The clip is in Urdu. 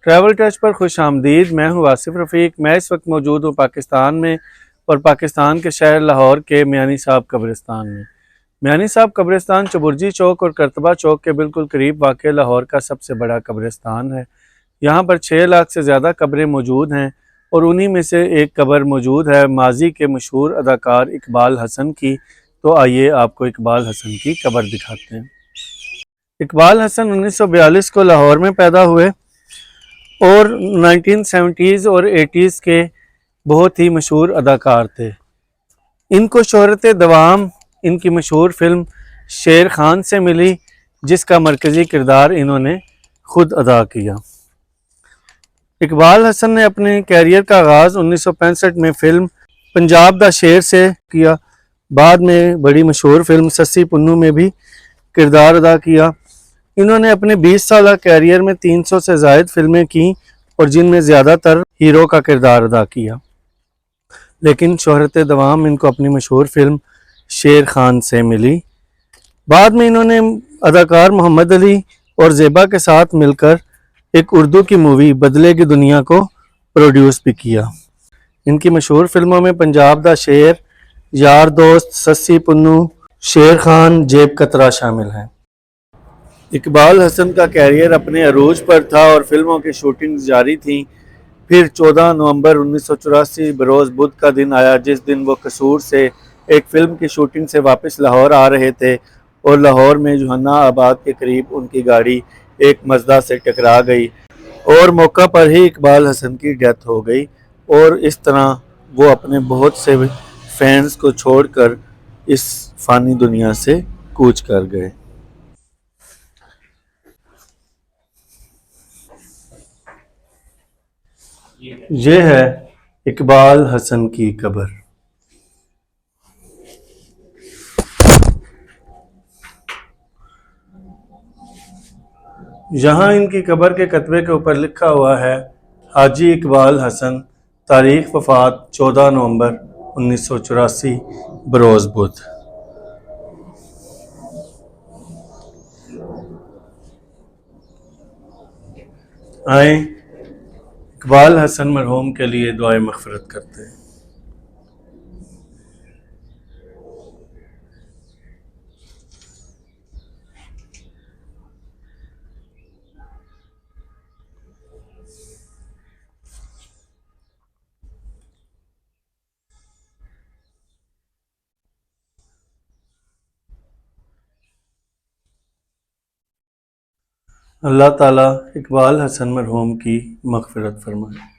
ٹریول ٹچ پر خوش آمدید۔ میں ہوں آصف رفیق۔ میں اس وقت موجود ہوں پاکستان میں، اور پاکستان کے شہر لاہور کے میانی صاحب قبرستان میں۔ میانی صاحب قبرستان چبرجی چوک اور کرتبہ چوک کے بالکل قریب واقع لاہور کا سب سے بڑا قبرستان ہے۔ یہاں پر 6 لاکھ سے زیادہ قبریں موجود ہیں، اور انہی میں سے ایک قبر موجود ہے ماضی کے مشہور اداکار اقبال حسن کی۔ تو آئیے آپ کو اقبال حسن کی قبر دکھاتے ہیں۔ اقبال حسن 1942 کو لاہور میں پیدا ہوئے اور 1970s اور 80s کے بہت ہی مشہور اداکار تھے۔ ان کو شہرت دوام ان کی مشہور فلم شیر خان سے ملی، جس کا مرکزی کردار انہوں نے خود ادا کیا۔ اقبال حسن نے اپنے کیریئر کا آغاز 1965 میں فلم پنجاب دا شیر سے کیا۔ بعد میں بڑی مشہور فلم سسی پنو میں بھی کردار ادا کیا۔ انہوں نے اپنے 20 سالہ کیریئر میں 300 سے زائد فلمیں کیں، اور جن میں زیادہ تر ہیرو کا کردار ادا کیا، لیکن شہرت دوام ان کو اپنی مشہور فلم شیر خان سے ملی۔ بعد میں انہوں نے اداکار محمد علی اور زیبا کے ساتھ مل کر ایک اردو کی مووی بدلے گی دنیا کو پروڈیوس بھی کیا۔ ان کی مشہور فلموں میں پنجاب دا شیر، یار دوست، سسی پنو، شیر خان، جیب کترا شامل ہیں۔ اقبال حسن کا کیریئر اپنے عروج پر تھا اور فلموں کی شوٹنگ جاری تھیں۔ پھر 14 نومبر 1984 بروز بدھ کا دن آیا، جس دن وہ قصور سے ایک فلم کی شوٹنگ سے واپس لاہور آ رہے تھے، اور لاہور میں جوہنا آباد کے قریب ان کی گاڑی ایک مزدا سے ٹکرا گئی، اور موقع پر ہی اقبال حسن کی ڈیتھ ہو گئی، اور اس طرح وہ اپنے بہت سے فینز کو چھوڑ کر اس فانی دنیا سے کوچ کر گئے۔ یہ ہے اقبال حسن کی قبر۔ یہاں ان کی قبر کے کتبے کے اوپر لکھا ہوا ہے: حاجی اقبال حسن، تاریخ وفات 14 نومبر 1984 بروز بدھ۔ آئیں اقبال حسن مرحوم کے لیے دعائے مغفرت کرتے ہیں۔ اللہ تعالیٰ اقبال حسن مرحوم کی مغفرت فرمائے۔